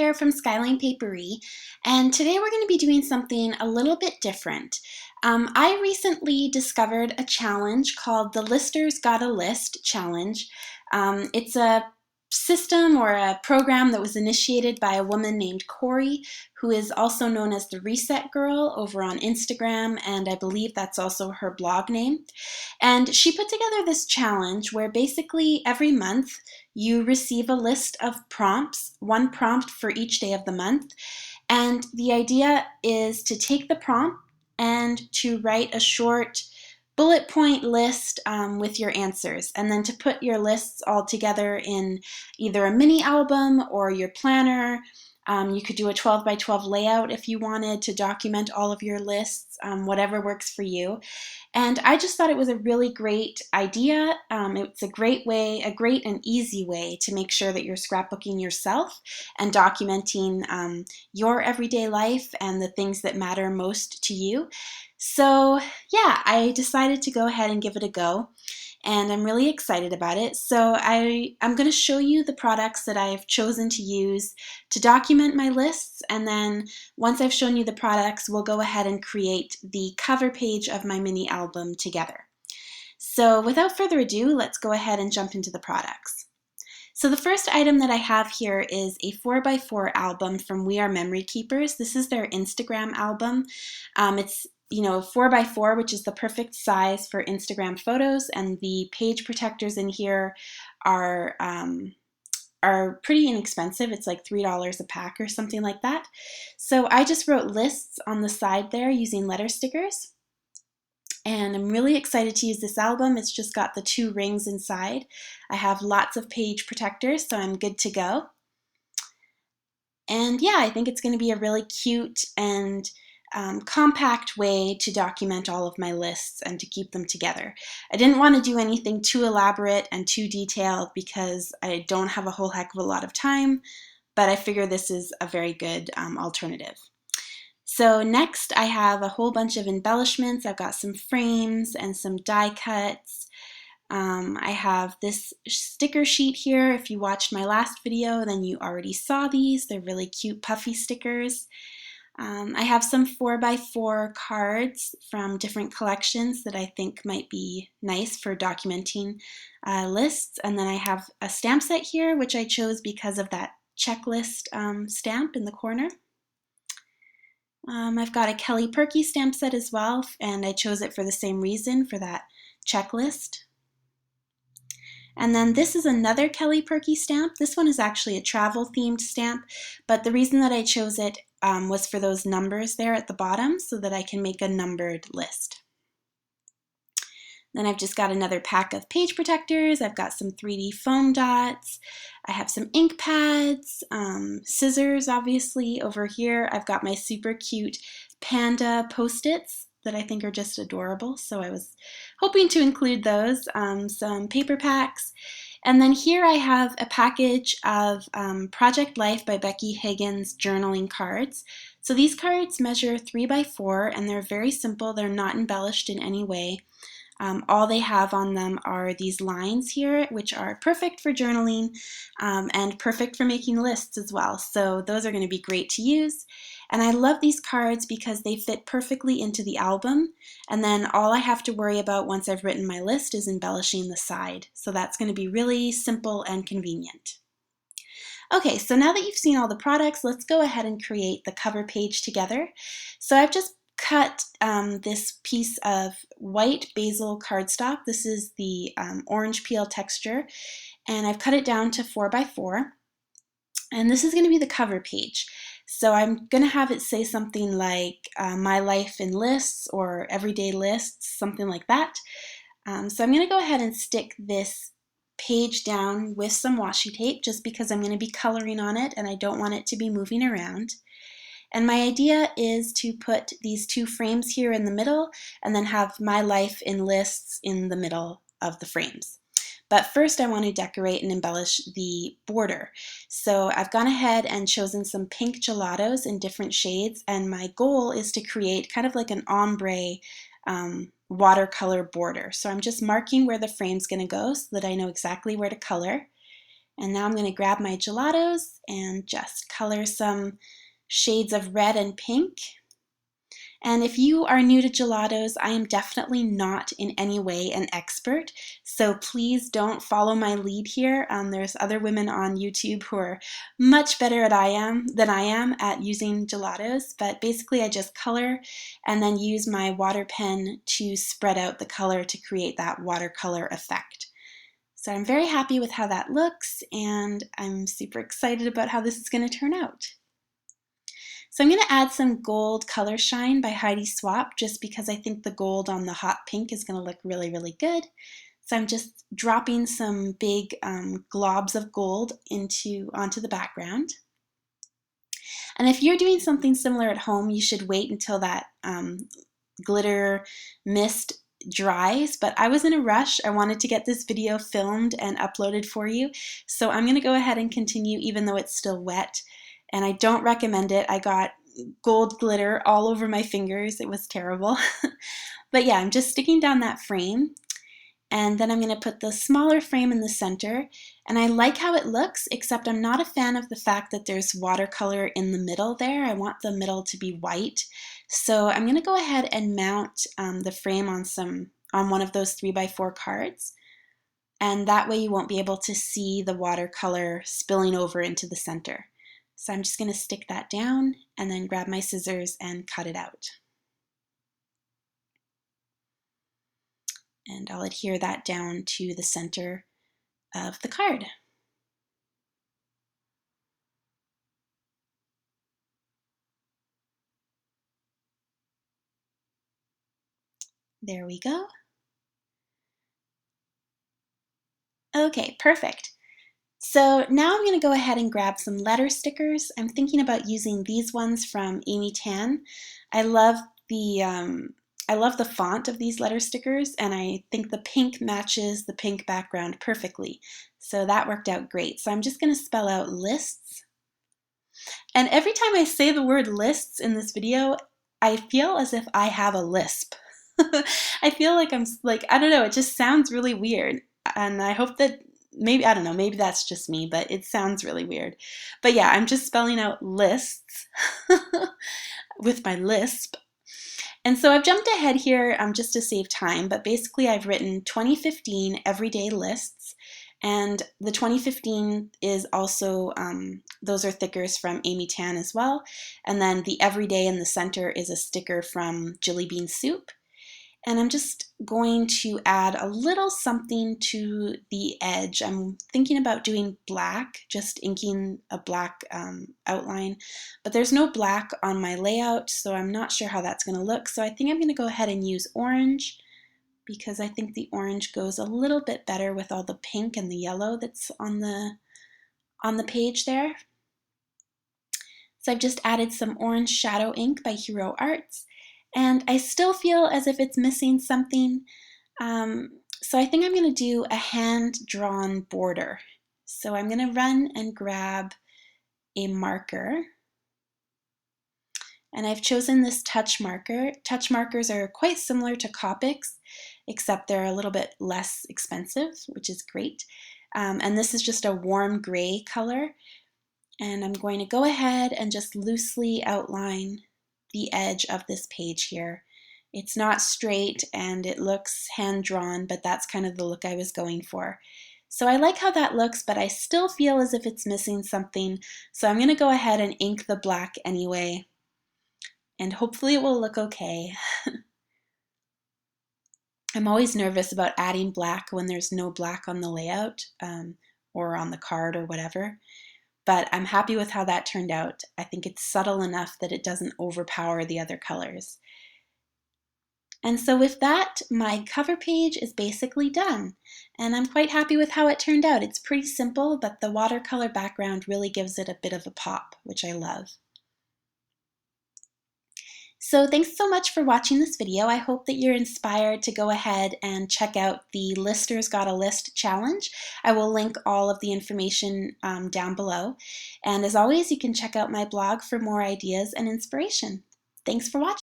here from Skyline Papery, and today we're going to be doing something a little bit different. I recently discovered a challenge called the Listers Got a List challenge. It's a system or a program that was initiated by a woman named Corey, who is also known as the Reset Girl over on Instagram, and I believe that's also her blog name. And she put together this challenge where basically every month you receive a list of prompts, one prompt for each day of the month. And the idea is to take the prompt and to write a short bullet point list with your answers, and then to put your lists all together in either a mini album or your planner. You could do a 12 by 12 layout if you wanted to document all of your lists, whatever works for you. And I just thought it was a really great idea. It's a great way, a great and easy way to make sure that you're scrapbooking yourself and documenting your everyday life and the things that matter most to you. So yeah, I decided to go ahead and give it a go, and I'm really excited about it. So I'm going to show you the products that I've chosen to use to document my lists, and then once I've shown you the products, we'll go ahead and create the cover page of my mini album together. So without further ado, let's go ahead and jump into the products. So the first item that I have here is a 4x4 album from We Are Memory Keepers. This is their Instagram album. It's 4x4, which is the perfect size for Instagram photos, and the page protectors in here are pretty inexpensive. It's like $3 a pack or something like that. So I just wrote lists on the side there using letter stickers. And I'm really excited to use this album. It's just got the 2 rings inside. I have lots of page protectors, so I'm good to go. And yeah, I think it's going to be a really cute and compact way to document all of my lists and to keep them together. I didn't want to do anything too elaborate and too detailed because I don't have a whole heck of a lot of time, but I figure this is a very good alternative. So next I have a whole bunch of embellishments. I've got some frames and some die cuts. I have this sticker sheet here. If you watched my last video, then you already saw these. They're really cute puffy stickers. I have some 4x4 cards from different collections that I think might be nice for documenting lists. And then I have a stamp set here, which I chose because of that checklist stamp in the corner. I've got a Kelly Perky stamp set as well, and I chose it for the same reason, for that checklist. And then this is another Kelly Perky stamp. This one is actually a travel themed stamp, but the reason that I chose it was for those numbers there at the bottom so that I can make a numbered list. Then I've just got another pack of page protectors. I've got some 3D foam dots. I have some ink pads, scissors obviously over here. I've got my super cute panda Post-its that I think are just adorable, so I was hoping to include those, some paper packs. And then here I have a package of Project Life by Becky Higgins journaling cards. So these cards measure 3x4 and they're very simple. They're not embellished in any way. All they have on them are these lines here, which are perfect for journaling and perfect for making lists as well. So those are going to be great to use. And I love these cards because they fit perfectly into the album. And then all I have to worry about once I've written my list is embellishing the side. So that's going to be really simple and convenient. Okay, so now that you've seen all the products, let's go ahead and create the cover page together. So I've just cut this piece of white basil cardstock. This is the orange peel texture, and I've cut it down to 4x4. And this is going to be the cover page. So I'm going to have it say something like My Life in Lists or Everyday Lists, something like that. So I'm going to go ahead and stick this page down with some washi tape just because I'm going to be coloring on it and I don't want it to be moving around. And my idea is to put these 2 frames here in the middle and then have My Life in Lists in the middle of the frames. But first I want to decorate and embellish the border. So I've gone ahead and chosen some pink gelatos in different shades, and my goal is to create kind of like an ombre watercolor border. So I'm just marking where the frame's going to go so that I know exactly where to color. And now I'm going to grab my gelatos and just color some shades of red and pink. And if you are new to gelatos, I am definitely not in any way an expert, so please don't follow my lead here. There's other women on YouTube who are much better than I am at using gelatos, but basically I just color and then use my water pen to spread out the color to create that watercolor effect. So I'm very happy with how that looks, and I'm super excited about how this is going to turn out. So I'm going to add some Gold Color Shine by Heidi Swapp just because I think the gold on the hot pink is going to look really, really good. So I'm just dropping some big globs of gold onto the background. And if you're doing something similar at home, you should wait until that glitter mist dries, but I was in a rush. I wanted to get this video filmed and uploaded for you, so I'm going to go ahead and continue even though it's still wet. And I don't recommend it. I got gold glitter all over my fingers. It was terrible. But yeah, I'm just sticking down that frame. And then I'm going to put the smaller frame in the center. And I like how it looks, except I'm not a fan of the fact that there's watercolor in the middle there. I want the middle to be white. So I'm going to go ahead and mount the frame on one of those 3x4 cards. And that way you won't be able to see the watercolor spilling over into the center. So I'm just going to stick that down and then grab my scissors and cut it out. And I'll adhere that down to the center of the card. There we go. Okay, perfect. So now I'm going to go ahead and grab some letter stickers. I'm thinking about using these ones from Amy Tan. I love the font of these letter stickers, and I think the pink matches the pink background perfectly. So that worked out great. So I'm just going to spell out lists. And every time I say the word lists in this video, I feel as if I have a lisp. I feel like I don't know, it just sounds really weird. And I hope that I don't know, maybe that's just me, but it sounds really weird. But yeah, I'm just spelling out lists with my lisp. And so I've jumped ahead here just to save time, but basically I've written 2015 everyday lists, and the 2015 is also, those are thickers from Amy Tan as well, and then the everyday in the center is a sticker from Jilly Bean Soup. And I'm just going to add a little something to the edge. I'm thinking about doing black, just inking a black outline, but there's no black on my layout, so I'm not sure how that's going to look. So I think I'm going to go ahead and use orange, because I think the orange goes a little bit better with all the pink and the yellow that's on the page there. So I've just added some orange shadow ink by Hero Arts. And I still feel as if it's missing something. So I think I'm going to do a hand-drawn border. So I'm going to run and grab a marker. And I've chosen this touch marker. Touch markers are quite similar to Copics, except they're a little bit less expensive, which is great. And this is just a warm gray color. And I'm going to go ahead and just loosely outline the edge of this page here. It's not straight and it looks hand-drawn, but that's kind of the look I was going for. So I like how that looks, but I still feel as if it's missing something. So I'm going to go ahead and ink the black anyway, and hopefully it will look okay. I'm always nervous about adding black when there's no black on the layout or on the card or whatever. But I'm happy with how that turned out. I think it's subtle enough that it doesn't overpower the other colors. And so with that, my cover page is basically done. And I'm quite happy with how it turned out. It's pretty simple, but the watercolor background really gives it a bit of a pop, which I love. So thanks so much for watching this video. I hope that you're inspired to go ahead and check out the Listers Got a List challenge. I will link all of the information down below. And as always, you can check out my blog for more ideas and inspiration. Thanks for watching.